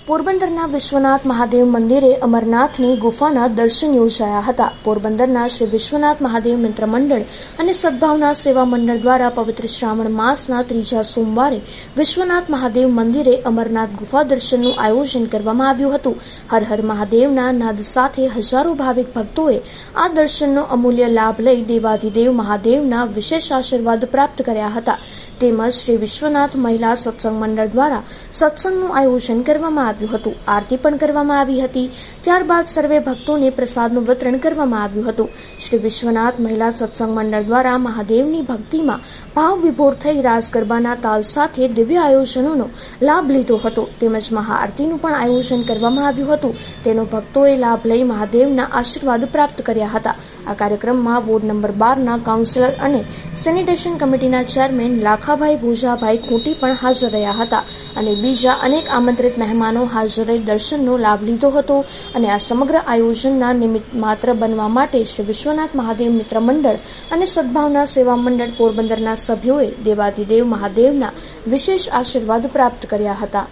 પોરબંદરના વિશ્વનાથ મહાદેવ મંદિરે અમરનાથની ગુફાના દર્શન યોજાયા હતા. પોરબંદરના શ્રી વિશ્વનાથ મહાદેવ મિત્ર મંડળ અને સદભાવના સેવા મંડળ દ્વારા પવિત્ર શ્રાવણ માસના ત્રીજા સોમવારે વિશ્વનાથ મહાદેવ મંદિરે અમરનાથ ગુફા દર્શનનું આયોજન કરવામાં આવ્યું હતું. હર હર મહાદેવના નાદ સાથે હજારો ભાવિક ભક્તોએ આ દર્શનનો અમૂલ્ય લાભ લઈ દેવાધિદેવ મહાદેવના વિશેષ આશીર્વાદ પ્રાપ્ત કર્યા હતા. તેમજ શ્રી વિશ્વનાથ મહિલા સત્સંગ મંડળ દ્વારા સત્સંગનું આયોજન કરવામાં આવ્યું હતું. આરતી પણ કરવામાં આવી હતી. ત્યારબાદ સર્વે ભક્તોને પ્રસાદનું વિતરણ કરવામાં આવ્યું હતું. શ્રી વિશ્વનાથ મહિલા સત્સંગ મંડળ દ્વારા મહાદેવની ભક્તિમાં ભાવ વિભોર થઈ રાસ ગરબાના તાલ સાથે દિવ્ય આયોજનોનો લાભ લીધો હતો. તેમજ મહાઆરતીનું પણ આયોજન કરવામાં આવ્યું હતું. તેનો ભક્તોએ લાભ લઈ મહાદેવના આશીર્વાદ પ્રાપ્ત કર્યા હતા. આ કાર્યક્રમમાં વોર્ડ નંબર 12ના કાઉન્સિલર અને સેનિટેશન કમિટીના ચેરમેન લાખાભાઈ ભોજાભાઈ ખૂંટી પણ હાજર રહ્યા હતા અને બીજા અનેક આમંત્રિત મહેમાનો હાજર રહી દર્શનનો લાભ લીધો હતો. અને આ સમગ્ર આયોજનના નિમિત્ત માત્ર બનવા માટે શ્રી વિશ્વનાથ મહાદેવ મિત્ર મંડળ અને સદભાવના સેવા મંડળ પોરબંદરના સભ્યોએ દેવાધિદેવ મહાદેવના વિશેષ આશીર્વાદ પ્રાપ્ત કર્યા હતા.